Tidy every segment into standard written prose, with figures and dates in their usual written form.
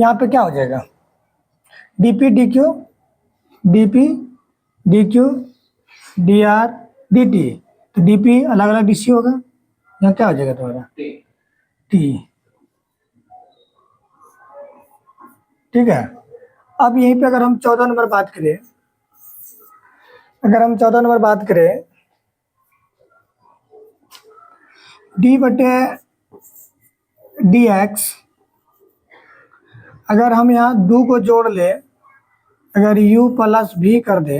यहाँ पे क्या हो जाएगा, dp dq dp dq dr dt, तो dp अलग अलग dc होगा, यहाँ क्या हो जाएगा तुम्हारा t। ठीक है, अब यहीं पे अगर हम 14 नंबर बात करें, d बटे dx, अगर हम यहाँ 2 को जोड़ ले, अगर u प्लस v कर दे,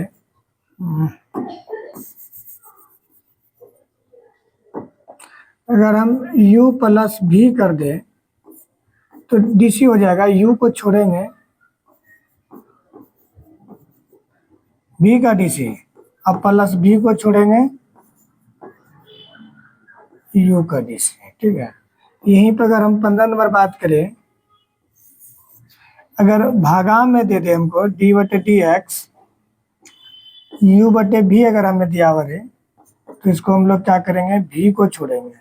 अगर हम u प्लस v कर दे तो dc हो जाएगा, u को छोड़ेंगे v का dc, अब प्लस v को छोड़ेंगे u का dc। ठीक है, यहीं पर अगर हम 15 नंबर बात करें, अगर भागा में दे दे हमको d बटे डी एक्स, u बटे v अगर हमें दिया हुआ है, तो इसको हम लोग क्या करेंगे, v को छोड़ेंगे,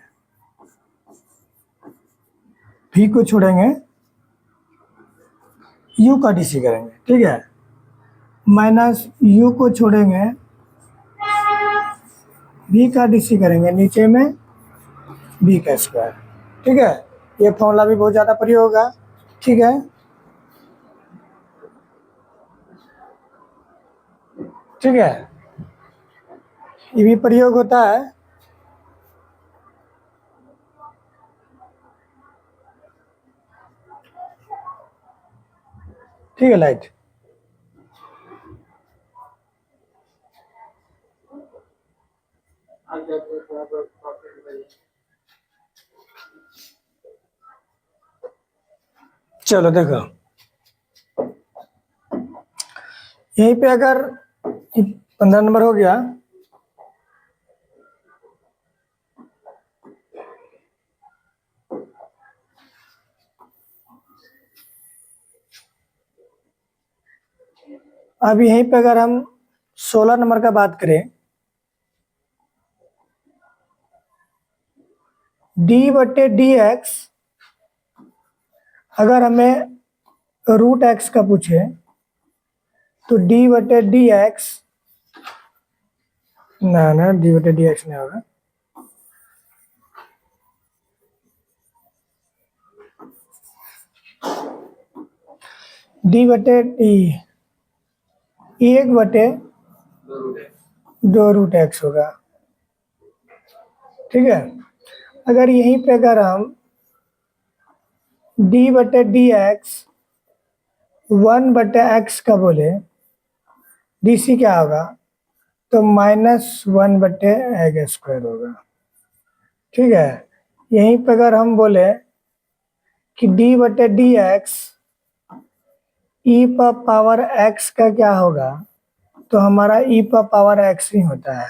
u का dc करेंगे। ठीक है, माइनस u को छोड़ेंगे v का dc करेंगे, नीचे में v का स्क्वायर। ठीक है, ये फॉर्मूला भी बहुत ज़्यादा प्रयोग होगा। ठीक है, ये भी प्रयोग होता है। ठीक है, लाइट चलो देखो, यहीं पे अगर 15 नंबर हो गया, अब यहीं पे अगर हम 16 नंबर का बात करें, d बटे डी एक्स, अगर हमें रूट एक्स का पूछे तो d बटे डी एक्स, ना d बटे डी एक्स नहीं होगा, d बटे डी 1 बटे 2 रूट एक्स होगा। ठीक है, अगर यहीं पे अगर हम d बटे डी एक्स 1 बटे एक्स का बोले, dc क्या होगा, तो -1 बटे एक्स स्क्वायर होगा। ठीक है, यहीं पे अगर हम बोले कि d बटे डी एक्स ई पर पावर x का क्या होगा, तो हमारा e पर पावर x ही होता है।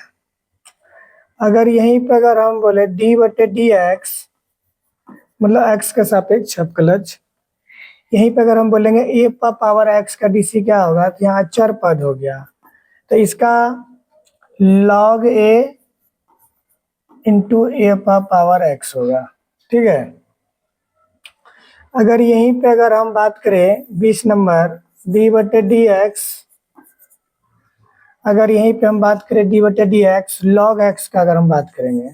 अगर यहीं पे अगर हम बोले d बटे डी एक्स, मतलब x का सापेक्ष अवकलज, यहीं पे अगर हम बोलेंगे a पर पावर x का dc क्या होगा, तो यहाँ चर पद हो गया, तो इसका log a इंटू a पर पावर x होगा। ठीक है, अगर यहीं पे अगर हम बात करें 20 नंबर d बटे डी एक्स, अगर यहीं पे हम बात करें d बटे डी एक्स लॉग x का अगर हम बात करेंगे,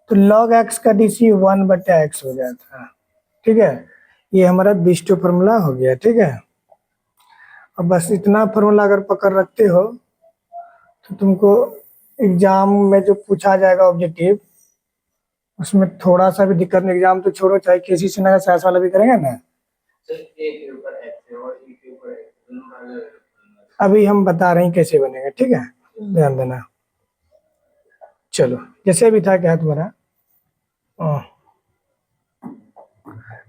तो log x का dc 1 बटे x हो जाता है। ठीक है, ये हमारा 20 फॉर्मूला हो गया। ठीक है, अब बस इतना फॉर्मूला अगर पकड़ रखते हो तो तुमको एग्जाम में जो पूछा जाएगा ऑब्जेक्टिव, उसमें थोड़ा सा भी दिक्कत नहीं, एग्जाम तो छोड़ो, चाहे किसी से ना साइंस वाला भी करेंगे ना, अभी हम बता रहे हैं कैसे बनेगा। ठीक है, ध्यान देना। चलो, जैसे भी था क्या तुम्हारा,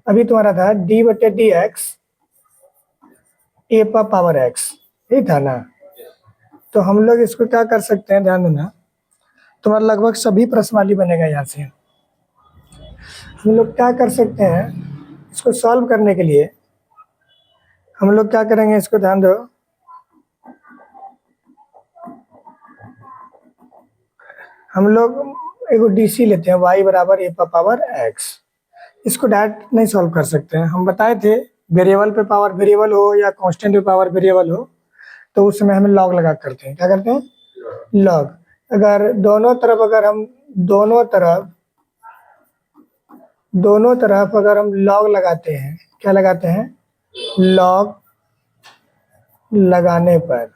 अभी तुम्हारा था d बटे डी एक्स ए पर पावर x, यही था ना। तो हम लोग इसको क्या कर सकते हैं, ध्यान देना, तुम्हारा लगभग सभी प्रश्नावली बनेगा यहाँ से। हम लोग क्या कर सकते हैं, इसको सॉल्व करने के लिए हम लोग क्या करेंगे, इसको ध्यान दो, हम लोग एगो डीसी लेते हैं y बराबर ए पर पावर x, इसको डायरेक्ट नहीं सॉल्व कर सकते हैं, हम बताए थे वेरिएबल पे पावर वेरिएबल हो या कांस्टेंट पे पावर वेरिएबल हो तो उस समय हम लॉग लगा करते हैं, क्या करते हैं लॉग। अगर दोनों तरफ अगर हम दोनों तरफ अगर हम लॉग लगाते हैं, क्या लगाते हैं लॉग लगाने पर,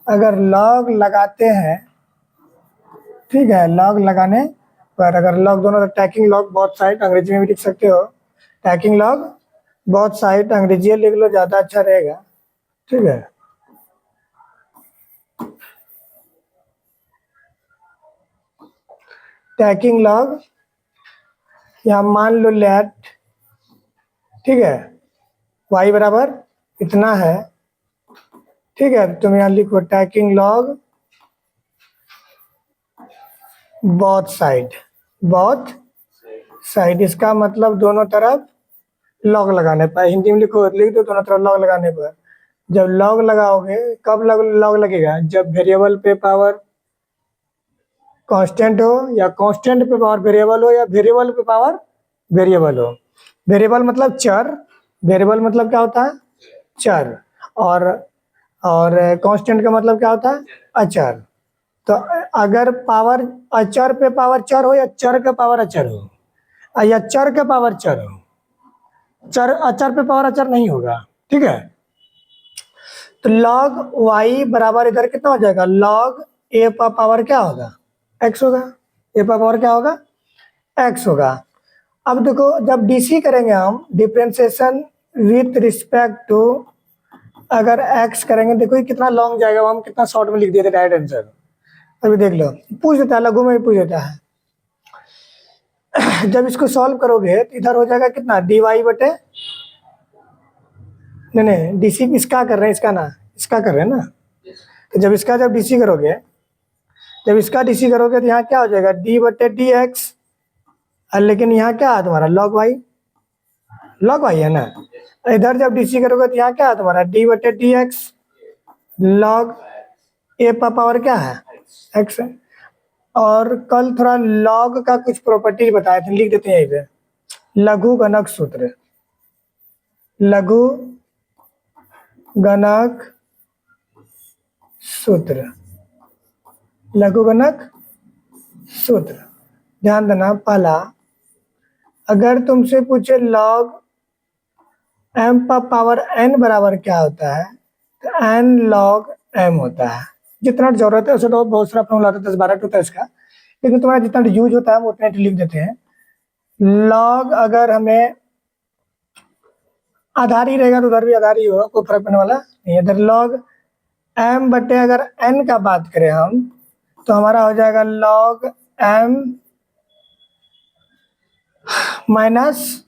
अगर लॉग लगाते हैं ठीक है, लॉग लगाने पर अगर लॉग दोनों टैकिंग लॉग बहुत साइड अंग्रेजी में भी लिख सकते हो, टैकिंग लॉग बहुत साइड अंग्रेजी लिख लो ज़्यादा अच्छा रहेगा, ठीक है। टैकिंग लॉग यहाँ मान लो लेट, ठीक है, y बराबर इतना है, ठीक है, तुम यहाँ लिखो टैकिंग लॉग बोथ साइड, इसका मतलब दोनों तरफ लॉग लगाने पर, हिंदी में लिख दो दोनों तरफ लॉग लगाने पर। जब लॉग लगाओगे कब लॉग लगेगा, जब वेरिएबल पे पावर कांस्टेंट हो या कांस्टेंट पे पावर वेरिएबल हो या वेरिएबल पे पावर वेरिएबल हो। वेरिएबल मतलब चर, वेरिएबल मतलब क्या होता है चर, और कांस्टेंट का मतलब क्या होता है अचर। तो अगर पावर अचर पे पावर चर हो या चर के पावर अचर हो या चर के पावर चर हो, चर अचर पे पावर अचर नहीं होगा, ठीक है। तो log y बराबर इधर कितना हो जाएगा log a का पावर क्या होगा x होगा, a का पावर क्या होगा x होगा। अब देखो जब डीसी करेंगे हम डिफरेंशिएशन विथ रिस्पेक्ट टू, अगर x करेंगे देखो ये कितना लॉन्ग जाएगा, वो हम कितना शॉर्ट में लिख दिए थे डायरेक्ट आंसर। अभी देख लो पूछ देता है, लघु में भी पूछ देता है। जब इसको सॉल्व करोगे तो इधर हो जाएगा कितना dy बटे, नहीं डीसी इसका कर रहे हैं, इसका ना इसका कर रहे हैं ना, तो जब इसका जब डीसी करोगे, जब इसका डीसी करोगे तो यहाँ क्या हो जाएगा डी बटे डी एक्स, लेकिन यहाँ क्या है तुम्हारा लॉग वाई है ना। इधर जब डीसी करोगे तो यहाँ क्या है तुम्हारा डी बटे डी एक्स, लॉग ए का पावर क्या है एक्स है। और कल थोड़ा लॉग का कुछ प्रॉपर्टी बताए थे, लिख देते हैं यहीं पे, लघु गणक सूत्र, लघु गणक सूत्र, लघु गणक सूत्र ध्यान देना। पहला अगर तुमसे पूछे लॉग m का पावर n बराबर क्या होता है, तो n log m होता है। जितना जरूरत है उसे तो बहुत सारा फॉर्मूला होता है 10-12 होता है इसका, लेकिन तुम्हारा जितना यूज होता है हम उतना लिख देते हैं। लॉग अगर हमें आधार ही रहेगा तो उधर भी आधार ही होगा, कोई फर्क पड़ने वाला नहीं। इधर लॉग m बटे अगर n का बात करें हम तो हमारा हो जाएगा log m minus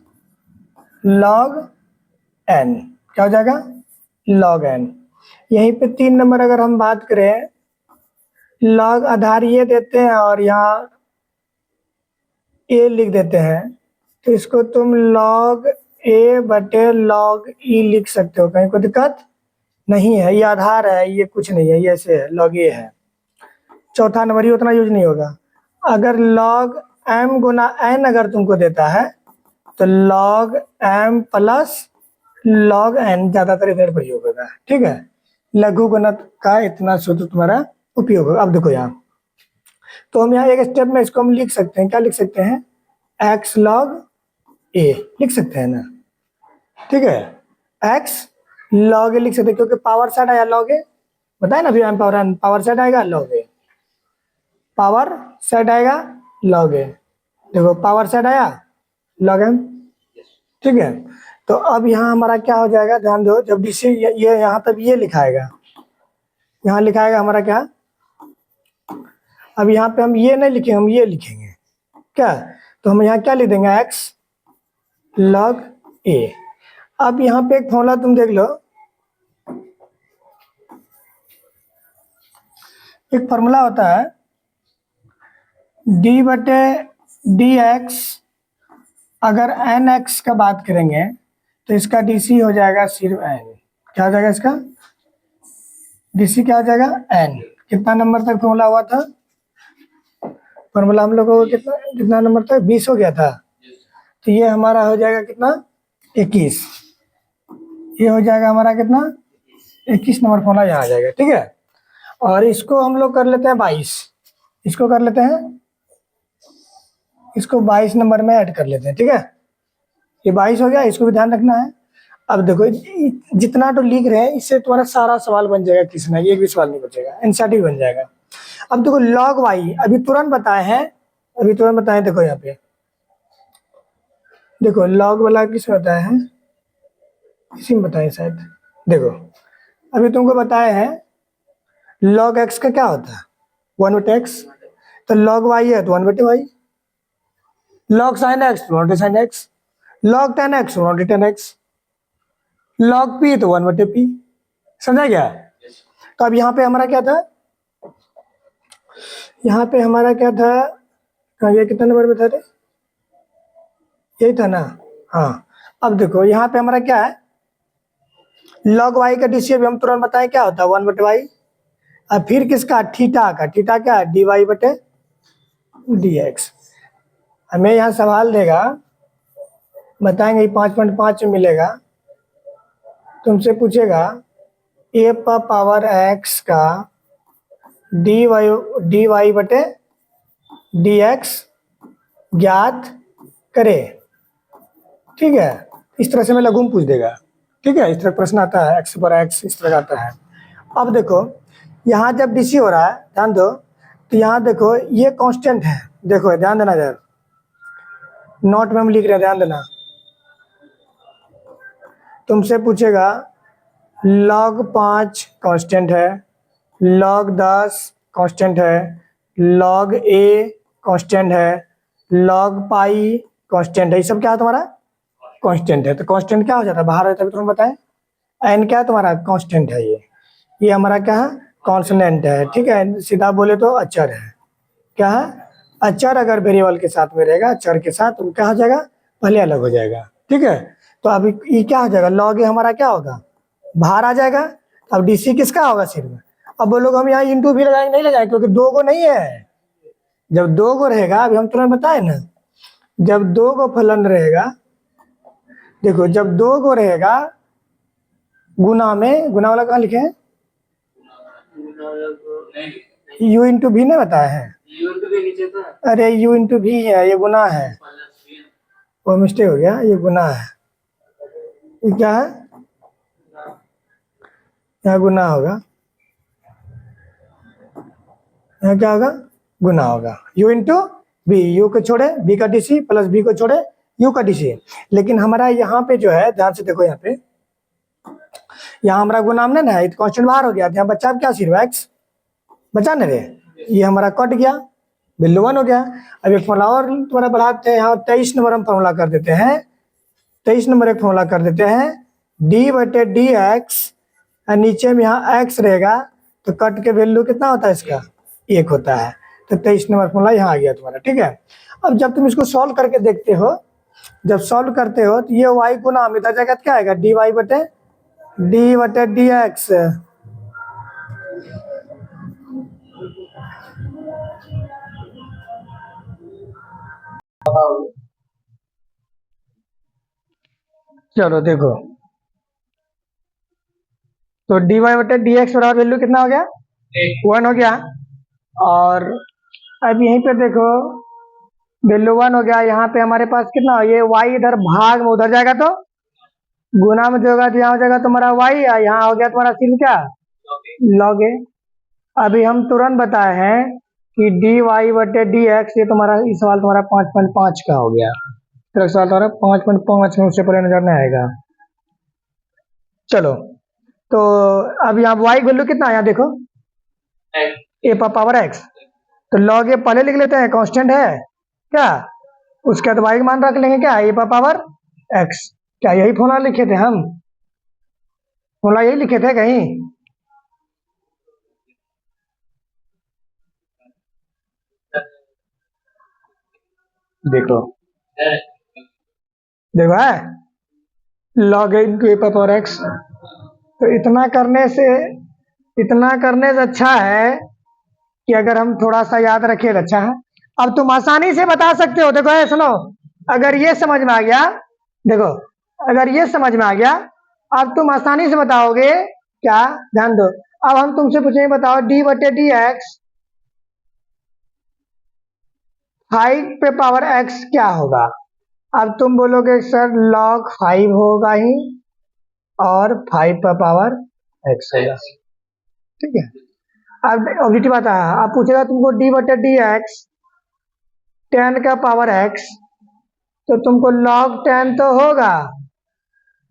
log n, क्या हो जाएगा log n। यहीं पे 3 नंबर अगर हम बात करें, log आधार ये देते हैं और यहाँ a लिख देते हैं, तो इसको तुम log a बटे log e लिख सकते हो, कहीं कोई दिक्कत नहीं है। ये आधार है, ये कुछ नहीं है, ये ऐसे है log a है। चौथा नंबर ही उतना यूज नहीं होगा। अगर log m गुना n अगर तुमको देता है तो log m plus log n ज्यादातर इधर प्रयोग होगा, ठीक है। लघु गणक का इतना सूत्र तुम्हारा उपयोग होगा। अब देखो यहाँ तो हम यहाँ एक स्टेप में इसको हम लिख सकते हैं, क्या लिख सकते हैं x log a लिख सकते हैं ना, ठीक है, x log a लिख सकते हैं क्योंकि पावर साइड आया log a, बताए ना फिर पावर साइड आएगा log a, पावर साइड आएगा log a, देखो पावर साइड आया log m, ठीक है। तो अब यहाँ हमारा क्या हो जाएगा, ध्यान दो, जब डीसी ये यहाँ तक ये लिखाएगा, यहाँ लिखाएगा हमारा क्या, अब यहाँ पे हम ये नहीं लिखेंगे, हम ये लिखेंगे क्या, तो हम यहाँ क्या लिख देंगे x log a। अब यहाँ पे एक फॉर्मूला तुम देख लो, एक फॉर्मूला होता है d बटे डी एक्स, अगर एन एक्स का बात करेंगे तो इसका डीसी हो जाएगा सिर्फ n, क्या हो जाएगा इसका डीसी क्या हो जाएगा n। कितना नंबर तक फॉर्मूला हुआ था, फॉर्मूला हम लोगों को कितना कितना नंबर तक 20 हो गया था, तो ये हमारा हो जाएगा कितना 21, ये हो जाएगा हमारा कितना 21 नंबर फॉर्मूला यहाँ आ जाएगा, ठीक है। और इसको हम लोग कर लेते हैं 22, इसको कर लेते हैं, इसको 22 नंबर में ऐड कर लेते हैं, ठीक है। ये 22 हो गया, इसको भी ध्यान रखना है। अब देखो जितना तो लिख रहे हैं इससे तुम्हारा सारा सवाल बन जाएगा, किसी ना एक भी सवाल नहीं बचेगा, एनसीईआरटी बन जाएगा। अब देखो log y अभी तुरंत बताए हैं, अभी तुरंत बताए, देखो यहाँ पे देखो log वाला किस में बताया है, इसी में बताए शायद। देखो अभी तुमको बताया है log x का क्या होता है 1/x, तो log y है तो 1/y, log sin x तो 1/sin x, log tan x 1/tan x, log p तो 1/p। समझा क्या? तो अब यहाँ पे हमारा क्या था, यहाँ पे हमारा क्या था, ये कितना नंबर में था रे, यही था ना, हाँ। अब देखो यहाँ पे हमारा क्या है, log y का डीसी अभी हम तुरंत बताएं क्या होता है 1/y। अब फिर किसका, थीटा का, थीटा क्या है dy/dx। हमें यहाँ सवाल देगा, बताएंगे 5.5 में मिलेगा, तुमसे पूछेगा a पर पावर x का dy/dx ज्ञात करे, ठीक है। इस तरह से मैं लघु में पूछ देगा, ठीक है। इस तरह प्रश्न आता है, x पर x इस तरह का आता है। अब देखो यहाँ जब डीसी हो रहा है, ध्यान दो, तो यहाँ देखो ये कांस्टेंट है, देखो ध्यान देना यार, नोट में हम लिख रहे हैं, ध्यान देना। तुमसे पूछेगा log 5 कांस्टेंट है, log 10 कांस्टेंट है, log a कांस्टेंट है, log पाई कांस्टेंट है, ये सब क्या है तुम्हारा कांस्टेंट है। तो कांस्टेंट क्या हो जाता है, बाहर रहता है, तुम बताएं। एन क्या है तुम्हारा कांस्टेंट है, ये हमारा क्या है कॉन्सोनेंट है, ठीक है। सीधा बोले तो अचर है, क्या है अचर। अगर वेरिएबल के साथ में रहेगा, अचर के साथ, तो क्या हो जाएगा पहले अलग हो जाएगा, ठीक है। तो अभी ये क्या हो जाएगा, log a हमारा क्या होगा बाहर आ जाएगा। अब डीसी किसका होगा सिर्फ, अब वो लोग हम यहाँ इंटू भी लगाएंगे, नहीं लगाएंगे क्योंकि दो गो नहीं है। जब दो गो रहेगा, अभी हम तुरंत बताए ना, जब दो गो फलन रहेगा, देखो जब दो गो रहेगा गुना में, गुना वाला कहाँ लिखे हैं, u इंटू भी नहीं बताया है, अरे u इंटू भी है, ये गुना है, वो मिस्टेक हो गया, ये गुना है, ये क्या है, यहाँ गुना होगा, यहाँ क्या होगा गुना होगा, u इंटू बी, यू को छोड़े बी का डीसी प्लस बी को छोड़े यू का डीसी। लेकिन हमारा यहाँ पे जो है, ध्यान से देखो यहाँ पे, यहाँ हमारा गुना हमने ना है, कांस्टेंट बाहर हो गया, यहाँ बच्चा क्या सिर्फ एक्स बचा न रे, ये हमारा कट गया, वैल्यू 1 हो गया। अब एक फॉर्मूला और तुम्हारा बढ़ाते हैं, यहाँ 23 नंबर हम फॉर्मूला कर देते हैं, 23 नंबर एक फॉर्मूला कर देते हैं, d/dx, नीचे में यहाँ x रहेगा, तो कट के वैल्यू कितना होता है इसका 1 होता है। तो 23 नंबर फॉर्मूला यहाँ आ गया तुम्हारा, ठीक है। अब जब तुम इसको सॉल्व करके देखते हो, जब सॉल्व करते हो तो ये y गुना में जाएगा, क्या आएगा dy/dx। चलो देखो, तो dy/dx बराबर वैल्यू कितना हो गया 1 हो गया। और अब यहीं पे देखो वैल्यू 1 हो गया, यहाँ पे हमारे पास कितना, ये y इधर भाग में उधर जाएगा तो गुना में जो होगा, तो यहाँ हो जाएगा तुम्हारा y, यहाँ हो गया तुम्हारा सिर्फ क्या log a। अभी हम तुरंत बताए हैं कि dy/dx, ये तुम्हारा इस सवाल तुम्हारा 5.5 का हो गया, तो सवाल तुम्हारा 5.5 में, उससे परे नजर नहीं आएगा। चलो तो अब यहाँ y वैल्यू कितना है, यहाँ देखो a पर पावर x, तो log a पहले लिख लेते हैं, कांस्टेंट है क्या, उसके बाद y का मान रख लेंगे, क्या a पर पावर x। क्या यही फॉर्मूला लिखे थे हम, फॉर्मूला यही लिखे थे कहीं, देखो देखो है log a इंटू a पर पावर x। तो इतना करने से अच्छा है कि अगर हम थोड़ा सा याद रखें तो अच्छा है। अब तुम आसानी से बता सकते हो, देखो है सुनो, अगर ये समझ में आ गया, देखो अगर ये समझ में आ गया, अब तुम आसानी से बताओगे क्या, ध्यान दो। अब हम तुमसे पूछेंगे, बताओ डी बटे डी एक्स 5 पे पावर एक्स क्या होगा। अब तुम बोलोगे सर log 5 होगा ही और 5 पे पावर एक्स होगा, ठीक है। अब ऑब्जेक्टिव आता है, अब पूछेगा तुमको डी बटे डी एक्स 10 का पावर एक्स, तो तुमको log 10 तो होगा,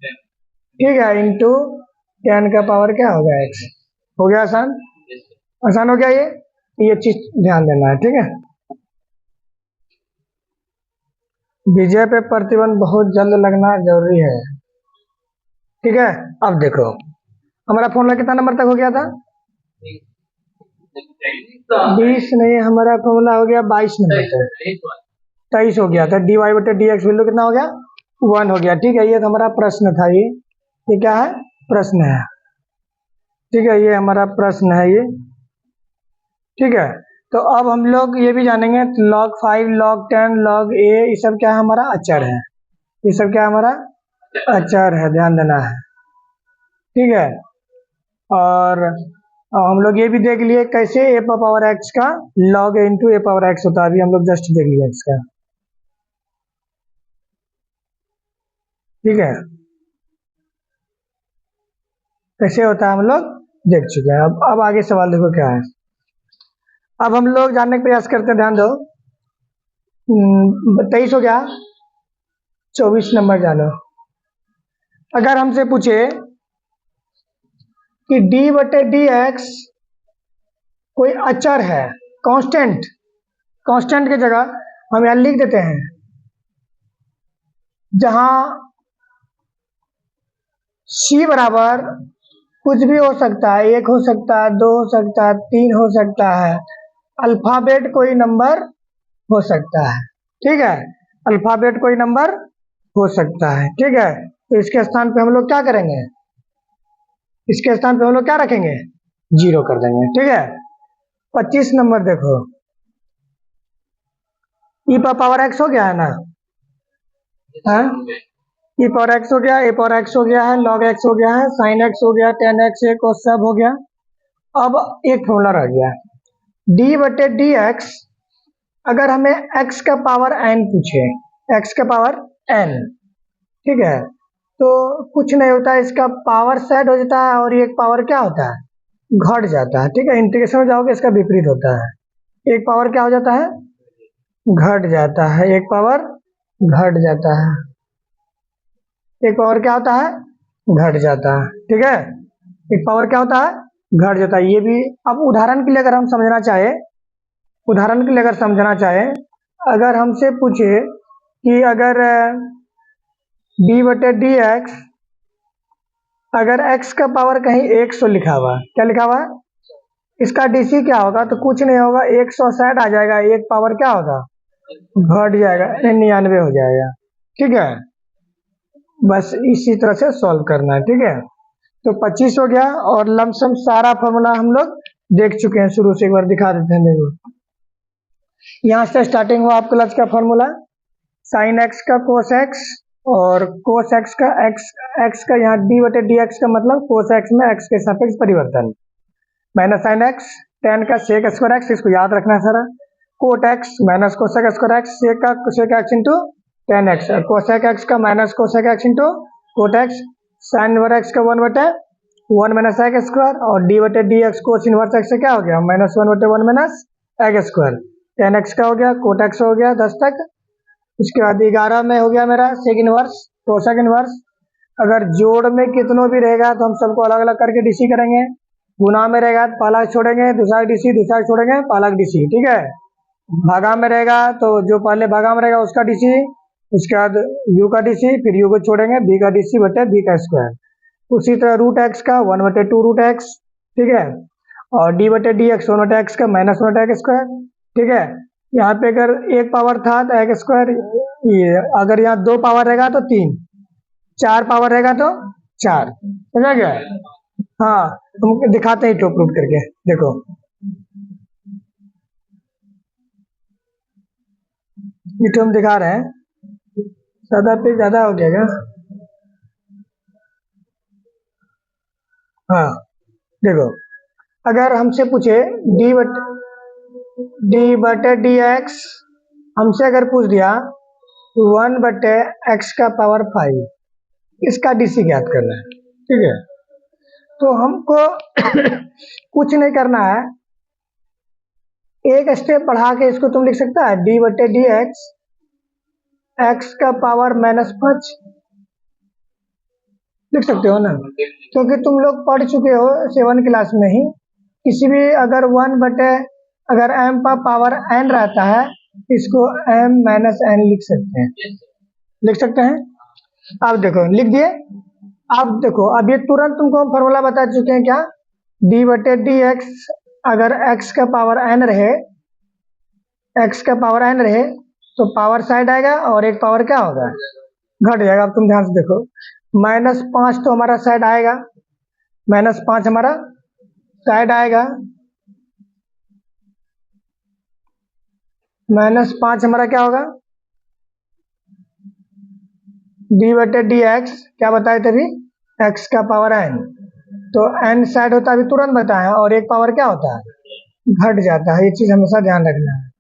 ठीक है, इंटू 10 का पावर क्या होगा एक्स। हो गया आसान, आसान हो गया ये चीज ध्यान देना है, ठीक है। विजय पे प्रतिबंध बहुत जल्द लगना जरूरी है, ठीक है। अब देखो हमारा फॉर्मूला कितना नंबर तक हो गया था, 20 नहीं, हमारा फॉर्मूला हो गया 22 नंबर तक, 23 हो गया था। डी वाई बटे डी एक्स वैल्यू कितना हो गया, 1 हो गया, ठीक है। ये हमारा प्रश्न था, ये क्या है, प्रश्न है, ठीक है, ये हमारा प्रश्न है ये, ठीक है। तो अब हम लोग ये भी जानेंगे log 5 log 10 log a ये सब क्या है, हमारा अचर है, ये सब क्या हमारा अचर है, ध्यान देना है, ठीक है। और हम लोग ये भी देख लिए कैसे a पावर x का log a into A power x होता है, अभी हम लोग जस्ट देख लिया इसका, ठीक है, कैसे होता है हम लोग देख चुके हैं। अब आगे सवाल देखो क्या है, अब हम लोग जानने का प्रयास करते हैं, ध्यान दो। 23 हो गया, 24 नंबर जानो। अगर हमसे पूछे कि d बटे डी एक्स कोई अचर है, कांस्टेंट, कांस्टेंट की जगह हम यहाँ लिख देते हैं, जहां c बराबर कुछ भी हो सकता है, 1 हो सकता है, 2 हो सकता है, 3 हो सकता है, अल्फाबेट कोई नंबर हो सकता है, ठीक है, अल्फाबेट कोई नंबर हो सकता है, ठीक है। तो इसके स्थान पे हम लोग क्या करेंगे, इसके स्थान पे हम लोग क्या रखेंगे, 0 कर देंगे, ठीक है। 25 नंबर देखो, ई पावर एक्स हो गया है ना, ई पावर एक्स हो गया, ए पावर एक्स हो गया है, log एक्स हो गया है, साइन एक्स हो गया, tan एक्स एक और सब हो गया। अब एक फॉर्मूला रह गया, d बटे डी एक्स, अगर हमें x का पावर n पूछे, x का पावर n, ठीक है, तो कुछ नहीं होता है, इसका पावर सेट हो जाता है और ये पावर क्या होता है, घट जाता है, ठीक है। इंटीग्रेशन में जाओगे इसका विपरीत होता है, एक पावर क्या हो जाता है, घट जाता है, एक पावर घट जाता है, एक पावर क्या होता है, घट जाता है, ठीक है, एक पावर क्या होता है, घट जाता है। ये भी अब उदाहरण के लिए अगर हम समझना चाहे, उदाहरण के लिए अगर समझना चाहे, अगर हमसे पूछे कि अगर d बटे डी एक्स, अगर x का पावर कहीं 100 लिखा हुआ, क्या लिखा हुआ, इसका डीसी क्या होगा, तो कुछ नहीं होगा, 160 आ जाएगा, एक पावर क्या होगा, घट जाएगा, 99 हो जाएगा, ठीक है। बस इसी तरह से सॉल्व करना है, ठीक है। तो 25 हो गया, और लमसम सारा फॉर्मूला हम लोग देख चुके हैं, शुरू से एक बार दिखा देते हैं, देखो यहाँ से स्टार्टिंग हुआ आपका लच का फॉर्मूला, साइन एक्स का कोस एक्स और कोस एक्स का एक्स का यहाँ डी बटे डी एक्स का मतलब कोस एक्स में एक्स के सापेक्ष परिवर्तन, माइनस साइन एक्स, टेन का सेक स्क्वायर एक्स, इसको याद रखना है सारा, cot x minus cosec square x, sec x into tan x, cosec x का minus cosec x into cot x, sine inverse x का 1/1 माइनस एक्स स्क्वायर, और d बटे d x cos inverse x से क्या हो गया, -1/1 minus x square, tan x का हो गया, कोट एक्स हो गया 10 तक। उसके बाद 11 में हो गया मेरा सेक इनवर्स, कोसेक इनवर्स। अगर जोड़ में कितनों भी रहेगा तो हम सबको अलग अलग करके डीसी करेंगे, गुना में रहेगा तो पहला छोड़ेंगे, दूसरा डीसी, दूसरा छोड़ेंगे पहला डीसी, ठीक है। भागा में रहेगा तो जो पहले भागा में रहेगा उसका डीसी, उसके बाद यू का डीसी, फिर यू को छोड़ेंगे, बी का डीसी बटे बी का स्क्वायर। उसी तरह रूट एक्स का 1/2 रूट एक्स, ठीक है, और डी बटे डी एक्स 1/x का -1/x स्क्वायर, ठीक है। यहाँ पे अगर एक पावर था तो एक्स स्क्वायर, ये अगर यहाँ 2 पावर रहेगा तो 3, 4 पावर रहेगा तो 4, समझा गया। हाँ, तुम दिखाते हैं प्रूफ करके, देखो ये तो हम दिखा रहे हैं, ज्यादा पे ज्यादा हो गया क्या? हाँ देखो, अगर हमसे पूछे डी बटे डी एक्स, हमसे अगर पूछ दिया 1/x⁵ इसका डीसी ज्ञात करना है, ठीक है। तो हमको कुछ नहीं करना है, एक स्टेप बढ़ा के इसको तुम लिख सकता है डी/डी x⁵ लिख सकते हो ना, क्योंकि तुम लोग पढ़ चुके हो 7 क्लास में ही, किसी भी अगर अगर m का पावर n रहता है, इसको m-n लिख सकते हैं, लिख सकते हैं। अब देखो लिख दिए। अब देखो, अब ये तुरंत तुमको हम फॉर्मूला बता चुके हैं क्या, डी/डी अगर x⁵n रहे तो पावर साइड आएगा और एक पावर क्या होगा, घट जाएगा। अब तुम ध्यान से देखो, -5 तो हमारा साइड आएगा, -5 हमारा साइड आएगा, -5 हमारा क्या होगा, डी/डी क्या बताए थे अभी, x⁵n, तो n साइड होता है अभी तुरंत बताया, और एक पावर क्या होता है, घट जाता है। ये चीज हमेशा ध्यान रखना है,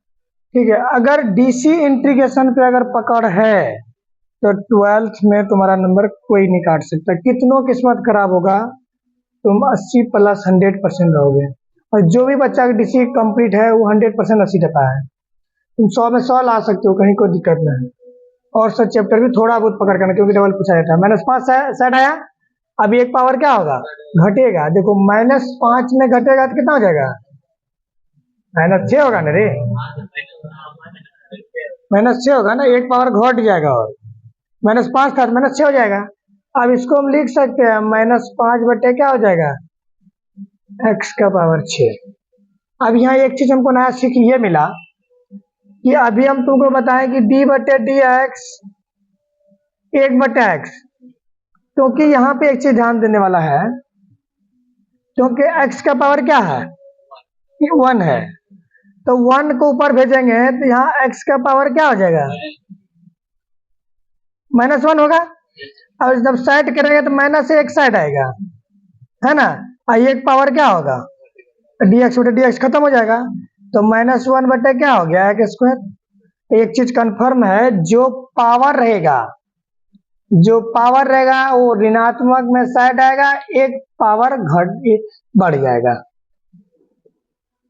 ठीक है। अगर डीसी इंटीग्रेशन पे अगर पकड़ है तो 12th में तुम्हारा नंबर कोई नहीं काट सकता, कितनों किस्मत खराब होगा, तुम 80 + 100% रहोगे। और जो भी बच्चा डीसी कंप्लीट है वो 100% 80 टका है, तुम 100 में 100 ला सकते हो, कहीं कोई दिक्कत नहीं है। और सब चैप्टर भी थोड़ा बहुत पकड़ करना, क्योंकि डबल पूछा जाता है। -5 साइड आया, अब एक पावर क्या होगा, घटेगा। देखो -5 में घटेगा तो कितना हो जाएगा, -6 होगा ना रे, -6 होगा ना, एक पावर घट जाएगा, और -5 था -6 हो जाएगा। अब इसको हम लिख सकते हैं -5 बटे क्या हो जाएगा, x⁵ अब यहाँ एक चीज हमको नया सीख ये मिला कि अभी हम तुमको बताएं कि डी/डी x 1/x, क्योंकि यहाँ पे एक चीज ध्यान देने वाला है, क्योंकि x का पावर क्या है, 1 है, तो 1 को ऊपर भेजेंगे तो यहाँ x का पावर क्या हो जाएगा, -1 होगा। और जब साइड करेंगे तो -1 साइड आएगा, है ना, और एक पावर क्या होगा, dx/dx खत्म हो जाएगा, तो -1 बटे क्या हो गया, x²। एक चीज कंफर्म है, जो पावर रहेगा वो ऋणात्मक में साइड आएगा, एक पावर बढ़ जाएगा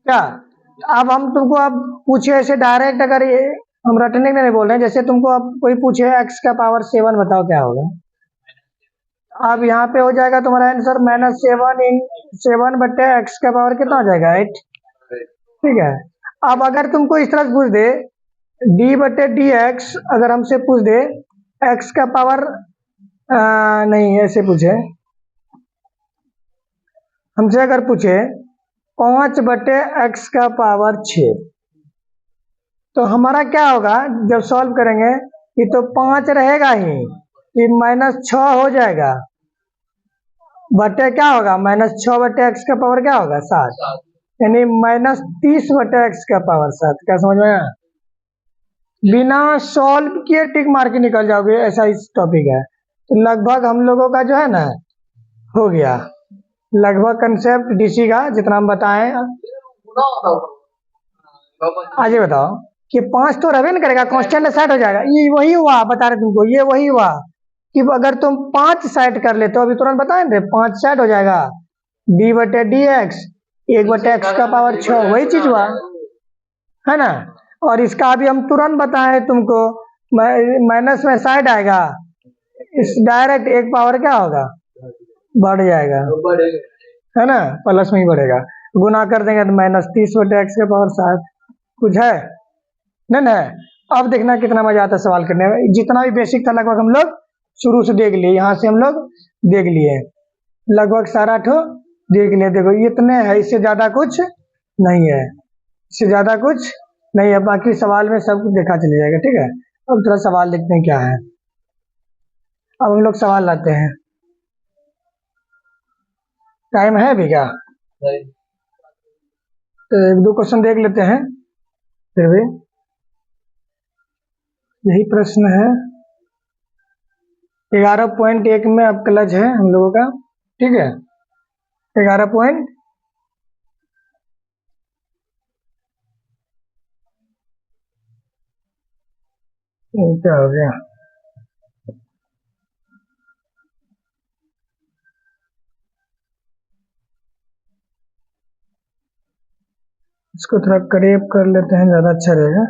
क्या। अब हम तुमको अब पूछे ऐसे डायरेक्ट, अगर ये हम रटने में नहीं बोल रहे हैं, जैसे तुमको अब कोई पूछे x⁵7 बताओ क्या होगा, अब यहाँ पे हो जाएगा तुम्हारा आंसर -7 बटे x⁵ कितना हो जाएगा, 8, ठीक है। अब अगर तुमको इस तरह से पूछ दे डी/डी अगर हमसे पूछ दे x⁵, नहीं ऐसे पूछे, हमसे अगर पूछे 5/x⁵, तो हमारा क्या होगा जब सॉल्व करेंगे, ये तो 5 रहेगा ही, ये -6 हो जाएगा, बटे क्या होगा, -6 बटे x⁵ क्या होगा, 7, यानी -30 बटे x⁵7। क्या समझ में आया, बिना सॉल्व किए टिक मार के निकल जाओगे, ऐसा इस टॉपिक है। तो लगभग हम लोगों का जो है ना हो गया, लगभग कंसेप्ट डीसी का जितना हम बताएं। आज ये बताओ कि 5 तो रहे ना करेगा, कांस्टेंट सेट हो जाएगा, ये वही हुआ, बता रहे तुमको, ये वही हुआ कि अगर तुम 5 सेट कर लेते हो, अभी तुरंत बताए थे 5 सेट हो जाएगा, डी/डी 1/x⁵ वही चीज हुआ, है ना। और इसका अभी हम तुरंत बताए तुमको, माइनस में साइड आएगा, इस डायरेक्ट एक पावर क्या होगा, बढ़ जाएगा, है ना, प्लस में ही बढ़ेगा, गुना कर देंगे तो -30 बटे x⁵7। कुछ है नहीं ना। अब देखना कितना मजा आता है सवाल करने में, जितना भी बेसिक था लगभग हम लोग शुरू से देख लिए, यहाँ से हम लोग देख लिए लगभग सारा ठो देख लिए। देखो इतने है, इससे ज्यादा कुछ नहीं है, इससे ज्यादा कुछ नहीं है, बाकी सवाल में सब कुछ देखा चले जाएगा, ठीक है। अब थोड़ा सवाल देखते हैं क्या है, अब हम लोग सवाल लाते हैं, टाइम है अभी क्या, तो 1-2 क्वेश्चन देख लेते हैं, फिर भी यही प्रश्न है। 11.1 में अब क्लच है हम लोगों का, ठीक है। 11 पॉइंट क्या हो गया, इसको थोड़ा करीब कर लेते हैं, ज्यादा अच्छा रहेगा।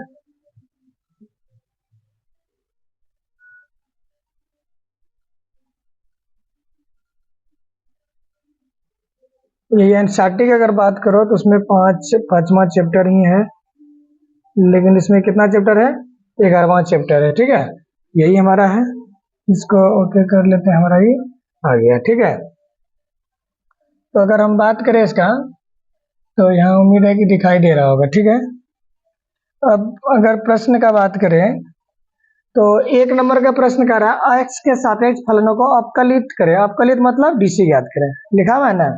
ये एनसीईआरटी की अगर बात करो तो उसमें पांचवा चैप्टर ही है, लेकिन इसमें कितना चैप्टर है, 11वां चैप्टर है, ठीक है। यही हमारा है, इसको ओके कर लेते हैं, हमारा ये आ गया, ठीक है। तो अगर हम बात करें इसका, तो यहाँ उम्मीद है कि दिखाई दे रहा होगा, ठीक है। अब अगर प्रश्न का बात करें तो 1 नंबर का प्रश्न कर रहा है x के सापेक्ष फलनों को अपकलित करें। अपकलित मतलब डीसी ज्ञात करें, लिखा हुआ है ना,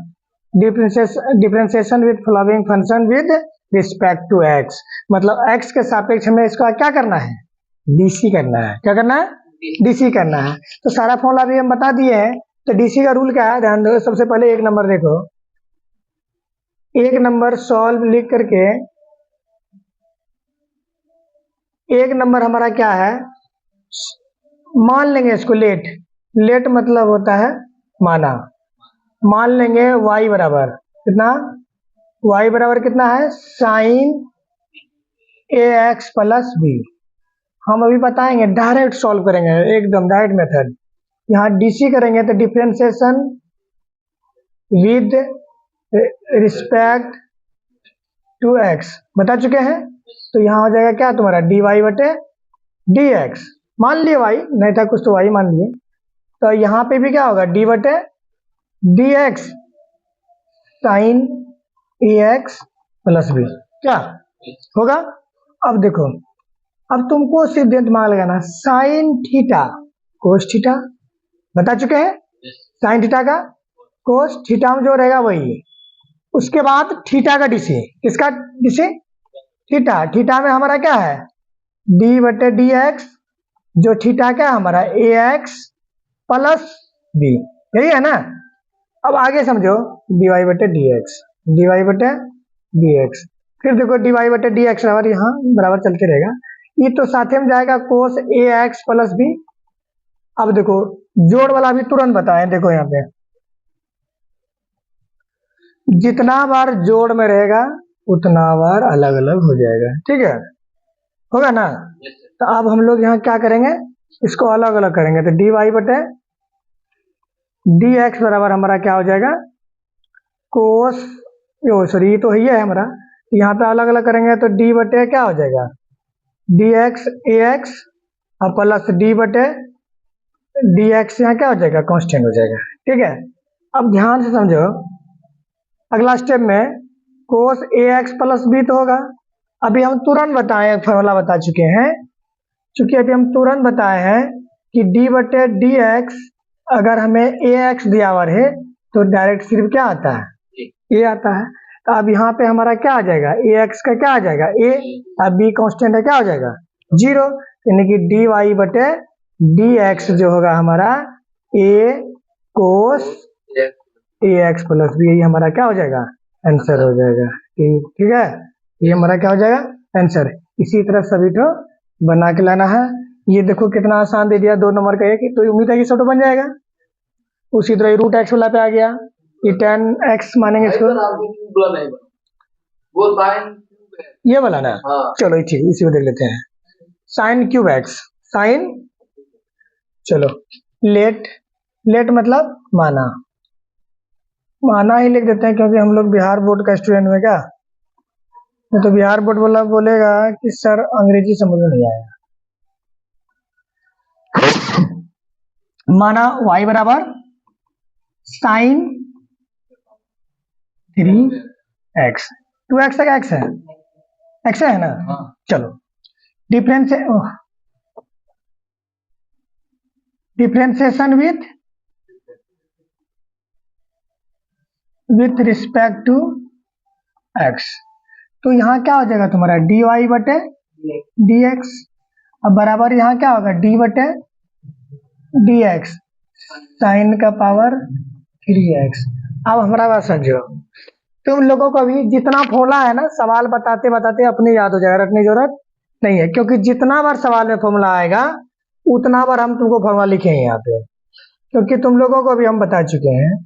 differentiation with following function with respect to x, मतलब x के सापेक्ष में इसका क्या करना है, डीसी करना है। क्या करना है, डीसी करना है। तो सारा फॉर्मूला भी हम बता दिए हैं। तो डीसी का रूल क्या है, ध्यान दो। सबसे पहले 1 नंबर देखो, 1 नंबर सॉल्व लिख करके, 1 नंबर हमारा क्या है, मान लेंगे इसको लेट। लेट मतलब होता है माना। मान लेंगे y बराबर कितना, y बराबर कितना है, साइन ए एक्स प्लस बी। हम अभी बताएंगे, डायरेक्ट सॉल्व करेंगे, एकदम डायरेक्ट मेथड। यहाँ डीसी करेंगे तो differentiation with respect to x बता चुके हैं। तो यहाँ हो जाएगा क्या तुम्हारा, डी वाई बटे डी एक्स, मान लिए y, नहीं था कुछ तो y मान लिए। तो यहाँ पे भी क्या होगा, डी बटे डी एक्स साइन ए एक्स प्लस बी, क्या होगा। अब देखो, अब तुमको सिद्धांत दिमाग लगाना, साइन थीटा कोस थीटा बता चुके हैं, साइन थीटा का कोस थीटा में जो रहेगा वही। उसके बाद थीटा का डीसी, किसका डीसी, थीटा। थीटा में हमारा क्या है, डी बटे डी एक्स, जो थीटा क्या हमारा ए एक्स प्लस बी, यही है ना। अब आगे समझो, डी वाई बटे डी एक्स, डी वाई बटे डी एक्स, फिर देखो डी वाई बटे डी एक्स बराबर, यहाँ बराबर चलते रहेगा। ये तो साथे में जाएगा कोस ए एक्स प्लस बी। अब देखो जोड़ वाला भी तुरंत बताएं, देखो यहाँ पे जितना बार जोड़ में रहेगा उतना बार अलग अलग हो जाएगा, ठीक है, होगा ना। तो अब हम लोग यहाँ क्या करेंगे, इसको अलग अलग करेंगे। तो डी वाई बटे डी एक्स बराबर हमारा क्या हो जाएगा, कोस, सॉरी ये तो ही है हमारा, यहाँ पे अलग अलग करेंगे तो डी बटे क्या हो जाएगा, डी एक्स ए एक्स और प्लस डी बटे डी एक्स, यहाँ क्या हो जाएगा, कांस्टेंट हो जाएगा, ठीक है। अब ध्यान से समझो, अगला स्टेप में कोस ए एक्स प्लस बी तो होगा। अभी हम तुरंत बताए, फॉर्मूला बता चुके हैं, चूंकि अभी हम तुरंत बताए हैं कि डी बटे डी एक्स, अगर हमें ए एक्स दिया हुआ है तो डायरेक्ट सिर्फ क्या आता है, ए आता है। तो अब यहाँ पे हमारा क्या आ जाएगा, ए एक्स का क्या आ जाएगा ए, अब बी कांस्टेंट है, क्या हो जाएगा 0, यानी कि डी वाई बटे डी एक्स जो होगा हमारा ए कोस ए एक्स प्लस बी, यही हमारा क्या हो जाएगा, आंसर हो जाएगा, ठीक है। ये हमारा क्या हो जाएगा, आंसर। इसी तरह सभी को बना के लाना है। ये देखो कितना आसान दे दिया, 2 नंबर का एक, तो उम्मीद है कि सब बन जाएगा। उसी तरह रूट एक्स वाला पे आ गया, ये टेन एक्स मानेंगे इसको, वो साइन ये वाला ना, हाँ। चलो ठीक, इसी को देख लेते हैं, साइन क्यूब एक्स, साइन, चलो लेट, लेट मतलब माना, माना ही लिख देते हैं क्योंकि हम लोग बिहार बोर्ड का स्टूडेंट में क्या, तो बिहार बोर्ड वाला बोलेगा कि सर अंग्रेजी समझ में नहीं आया। माना y बराबर साइन 3x, 2x तक x है, x है ना, हाँ। चलो differentiation with respect to x, तो यहाँ क्या हो जाएगा तुम्हारा डी वाई बटे डी एक्स, अब बराबर यहाँ क्या होगा डी बटे dx साइन का पावर 3x। अब हमारा बात समझो, तुम लोगों को भी जितना फॉर्मूला है ना, सवाल बताते बताते अपनी याद हो जाएगा, रटने की जरूरत नहीं है, क्योंकि जितना बार सवाल में फॉर्मूला आएगा उतना बार हम तुमको फॉर्मूला लिखेंगे यहाँ पे, क्योंकि तुम लोगों को भी हम बता चुके हैं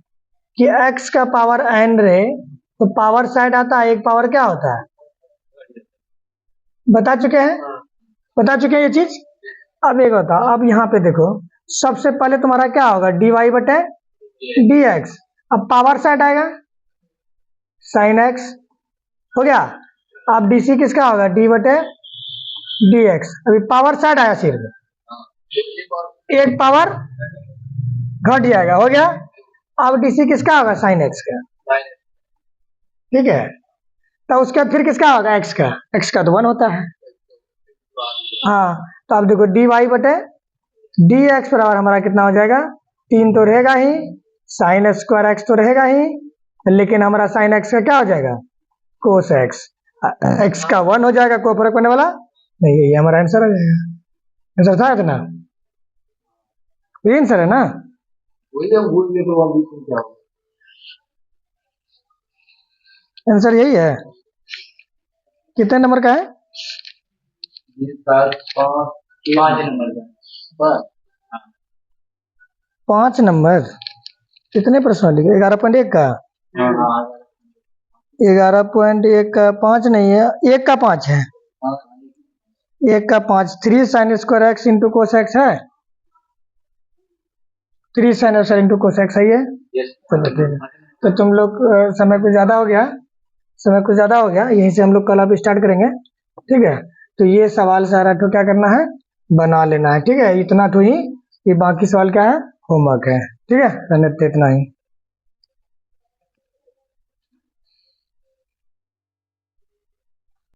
कि x का पावर n रहे तो पावर साइड आता है, एक पावर क्या होता है, बता चुके हैं ये चीज। अब एक बताओ, अब यहाँ पे देखो, सबसे पहले तुम्हारा क्या होगा, dy बटे dx। अब पावर साइड आएगा साइन x, हो गया। अब dc किसका होगा, d बटे dx। अभी पावर साइड आया, सिर्फ एक पावर घट जाएगा, हो गया। अब dc किसका होगा, साइन x का, ठीक है। तो उसके बाद फिर किसका होगा, x का तो 1 होता है। हाँ, तो अब देखो dy बटे dx बराबर हमारा कितना हो जाएगा, 3 तो रहेगा ही, साइन स्क्वायर x तो रहेगा ही, लेकिन हमारा साइन x का क्या हो जाएगा, कोस x। x का 1 हो जाएगा, कोई फर्क पड़ने वाला नहीं है, ये हमारा आंसर हो जाएगा। आंसर था इतना, ये आंसर है ना, आंसर यही है। कितने नंबर का है, 5 नंबर। कितने प्रश्न लिखे, 11.1 का, 11.1 का 5 नहीं है, 1 का 5 है, 1 का 5 3 sine square x into cos x है, 3 sine square into cos x है ये। चलो ठीक है, तो तुम लोग समय कुछ ज़्यादा हो गया, यहीं से हम लोग कल अब स्टार्ट करेंगे, ठीक है। तो ये सवाल सारा तो क्या करना है, बना लेना है, ठीक है। इतना तो ही, ये बाकी सवाल क्या है, होमवर्क है, ठीक है। इतना ही।